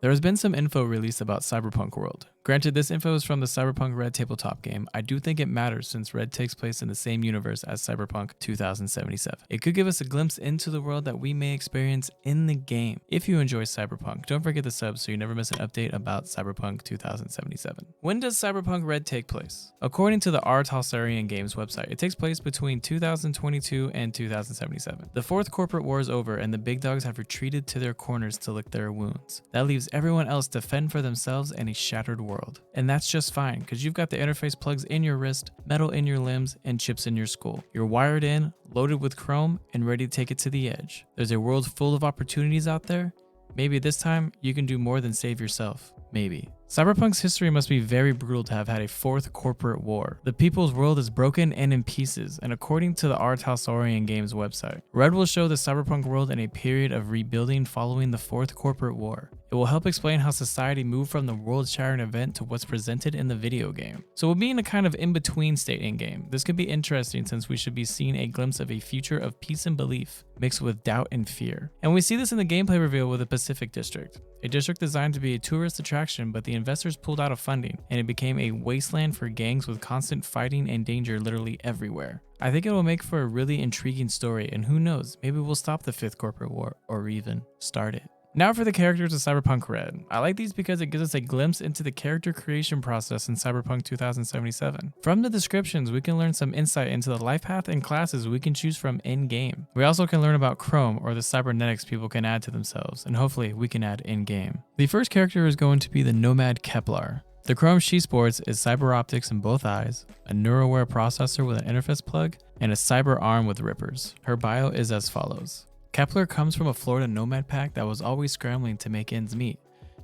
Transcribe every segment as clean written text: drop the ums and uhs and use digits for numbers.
There has been some info released about Cyberpunk World. Granted, this info is from the Cyberpunk Red tabletop game. I do think it matters since Red takes place in the same universe as Cyberpunk 2077. It could give us a glimpse into the world that we may experience in the game. If you enjoy Cyberpunk, don't forget the sub so you never miss an update about Cyberpunk 2077. When does Cyberpunk Red take place? According to the R. Talsarian Games website, it takes place between 2022 and 2077. The fourth corporate war is over and the big dogs have retreated to their corners to lick their wounds. That leaves everyone else to fend for themselves in a shattered world. And that's just fine, because you've got the interface plugs in your wrist, metal in your limbs, and chips in your skull. You're wired in, loaded with chrome, and ready to take it to the edge. There's a world full of opportunities out there. Maybe this time, you can do more than save yourself. Maybe. Cyberpunk's history must be very brutal to have had a fourth corporate war. The people's world is broken and in pieces, and according to the R. Talsarian Games website, Red will show the Cyberpunk world in a period of rebuilding following the fourth corporate war. It will help explain how society moved from the world-shattering event to what's presented in the video game. So we'll be in a kind of in-between state in-game. This could be interesting since we should be seeing a glimpse of a future of peace and belief, mixed with doubt and fear. And we see this in the gameplay reveal with the Pacific District, a district designed to be a tourist attraction, but the investors pulled out of funding, and it became a wasteland for gangs with constant fighting and danger literally everywhere. I think it will make for a really intriguing story, and who knows, maybe we'll stop the fifth corporate war, or even start it. Now for the characters of Cyberpunk Red. I like these because it gives us a glimpse into the character creation process in Cyberpunk 2077. From the descriptions, we can learn some insight into the life path and classes we can choose from in-game. We also can learn about Chrome, or the Cybernetics people can add to themselves, and hopefully we can add in-game. The first character is going to be the Nomad Kepler. The Chrome she sports is cyber optics in both eyes, a NeuroWare processor with an interface plug, and a cyber arm with rippers. Her bio is as follows. Kepler comes from a Florida nomad pack that was always scrambling to make ends meet.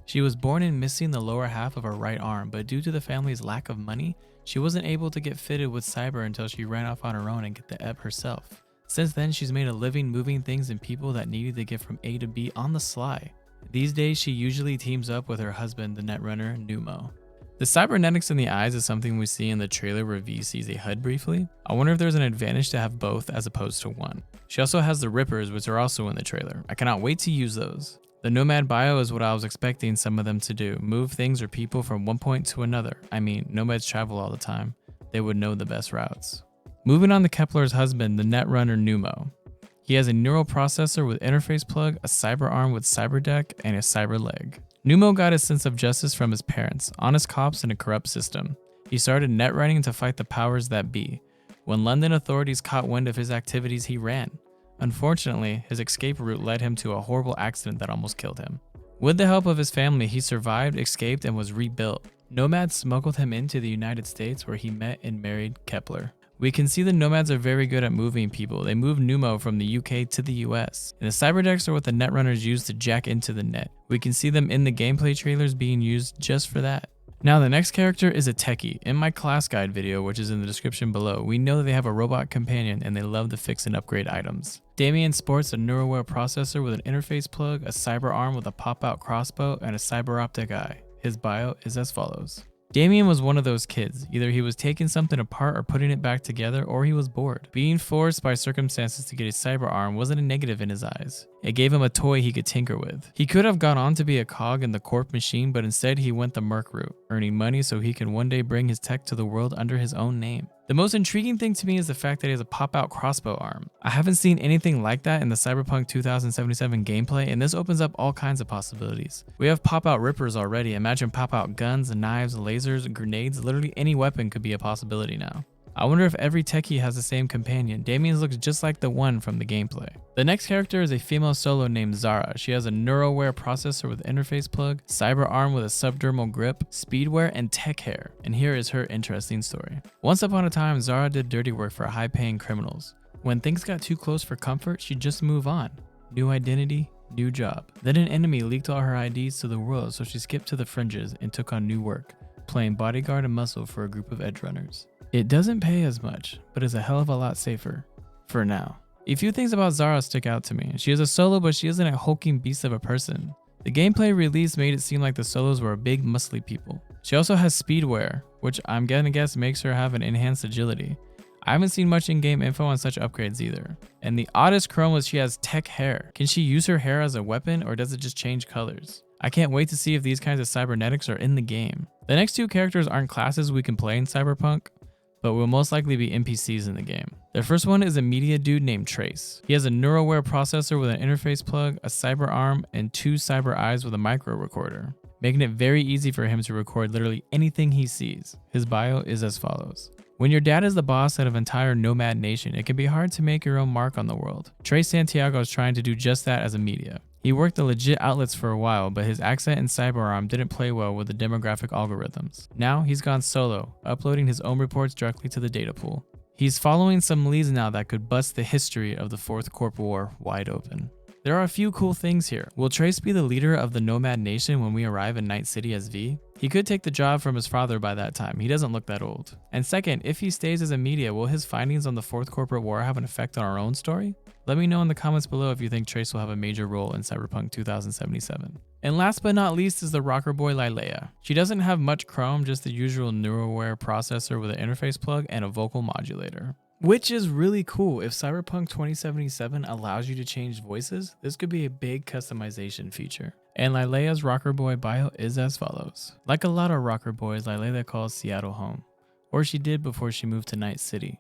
She was born in missing the lower half of her right arm, but due to the family's lack of money, she wasn't able to get fitted with cyber until she ran off on her own and get the EP herself. Since then, she's made a living moving things and people that needed to get from A to B on the sly. These days, she usually teams up with her husband, the netrunner Neumo. The cybernetics in the eyes is something we see in the trailer where V sees a HUD briefly. I wonder if there's an advantage to have both as opposed to one. She also has the rippers, which are also in the trailer. I cannot wait to use those. The Nomad bio is what I was expecting some of them to do, move things or people from one point to another. I mean, nomads travel all the time. They would know the best routes. Moving on to Kepler's husband, the netrunner Neumo. He has a neural processor with interface plug, a cyber arm with cyber deck, and a cyber leg. Neumo got his sense of justice from his parents, honest cops in a corrupt system. He started net running to fight the powers that be. When London authorities caught wind of his activities, he ran. Unfortunately, his escape route led him to a horrible accident that almost killed him. With the help of his family, he survived, escaped, and was rebuilt. Nomads smuggled him into the United States where he met and married Kepler. We can see the Nomads are very good at moving people. They moved Neumo from the UK to the US. And the cyberdecks are what the netrunners use to jack into the net. We can see them in the gameplay trailers being used just for that. Now the next character is a techie. In my class guide video, which is in the description below, we know that they have a robot companion and they love to fix and upgrade items. Damien sports a NeuroWare processor with an interface plug, a cyber arm with a pop-out crossbow, and a cyber optic eye. His bio is as follows. Damien was one of those kids. Either he was taking something apart or putting it back together, or he was bored. Being forced by circumstances to get a cyber arm wasn't a negative in his eyes. It gave him a toy he could tinker with. He could have gone on to be a cog in the corp machine, but instead he went the merc route, earning money so he can one day bring his tech to the world under his own name. The most intriguing thing to me is the fact that he has a pop-out crossbow arm. I haven't seen anything like that in the Cyberpunk 2077 gameplay, and this opens up all kinds of possibilities. We have pop-out rippers already. Imagine pop-out guns, knives, lasers, grenades. Literally any weapon could be a possibility now. I wonder if every techie has the same companion. Damien's looks just like the one from the gameplay. The next character is a female solo named Zara. She has a NeuroWare processor with interface plug, cyber arm with a subdermal grip, speedwear, and tech hair. And here is her interesting story. Once upon a time, Zara did dirty work for high-paying criminals. When things got too close for comfort, she'd just move on. New identity, new job. Then an enemy leaked all her IDs to the world, so she skipped to the fringes and took on new work, playing bodyguard and muscle for a group of edge runners. It doesn't pay as much, but is a hell of a lot safer. For now. A few things about Zara stick out to me. She is a solo, but she isn't a hulking beast of a person. The gameplay release made it seem like the solos were a big muscly people. She also has speedwear, which I'm gonna guess makes her have an enhanced agility. I haven't seen much in-game info on such upgrades either. And the oddest chrome was she has tech hair. Can she use her hair as a weapon or does it just change colors? I can't wait to see if these kinds of cybernetics are in the game. The next two characters aren't classes we can play in Cyberpunk, but will most likely be NPCs in the game. The first one is a media dude named Trace. He has a neuroware processor with an interface plug, a cyber arm, and 2 cyber eyes with a micro recorder, making it very easy for him to record literally anything he sees. His bio is as follows. When your dad is the boss of an entire nomad nation, it can be hard to make your own mark on the world. Trace Santiago is trying to do just that as a media. He worked at legit outlets for a while, but his accent and cyberarm didn't play well with the demographic algorithms. Now he's gone solo, uploading his own reports directly to the data pool. He's following some leads now that could bust the history of the Fourth Corp War wide open. There are a few cool things here. Will Trace be the leader of the Nomad Nation when we arrive in Night City as V? He could take the job from his father by that time. He doesn't look that old. And second, if he stays as a media, will his findings on the Fourth Corporate War have an effect on our own story? Let me know in the comments below if you think Trace will have a major role in Cyberpunk 2077. And last but not least is the rocker boy Leia. She doesn't have much chrome, just the usual neuroware processor with an interface plug and a vocal modulator. Which is really cool. If Cyberpunk 2077 allows you to change voices, this could be a big customization feature. And Leia's rocker boy bio is as follows. Like a lot of rocker boys, Leia calls Seattle home. Or she did before she moved to Night City.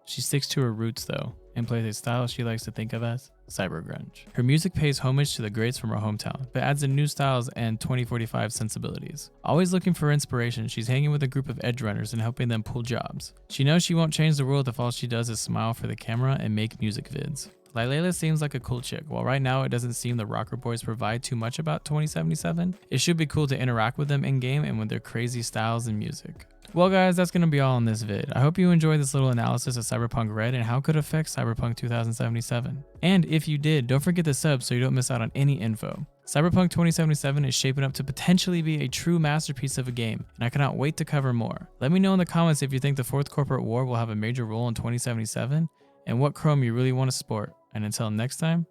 She sticks to her roots though, and plays a style she likes to think of as cyber grunge. Her music pays homage to the greats from her hometown, but adds in new styles and 2045 sensibilities. Always looking for inspiration, she's hanging with a group of edge runners and helping them pull jobs. She knows she won't change the world if all she does is smile for the camera and make music vids. Leila seems like a cool chick. While right now it doesn't seem the rocker boys provide too much about 2077, it should be cool to interact with them in game and with their crazy styles and music. Well guys, that's going to be all in this vid. I hope you enjoyed this little analysis of Cyberpunk Red and how it could affect Cyberpunk 2077. And if you did, don't forget to sub so you don't miss out on any info. Cyberpunk 2077 is shaping up to potentially be a true masterpiece of a game, and I cannot wait to cover more. Let me know in the comments if you think the Fourth Corporate War will have a major role in 2077, and what chrome you really want to sport. And until next time,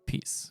peace.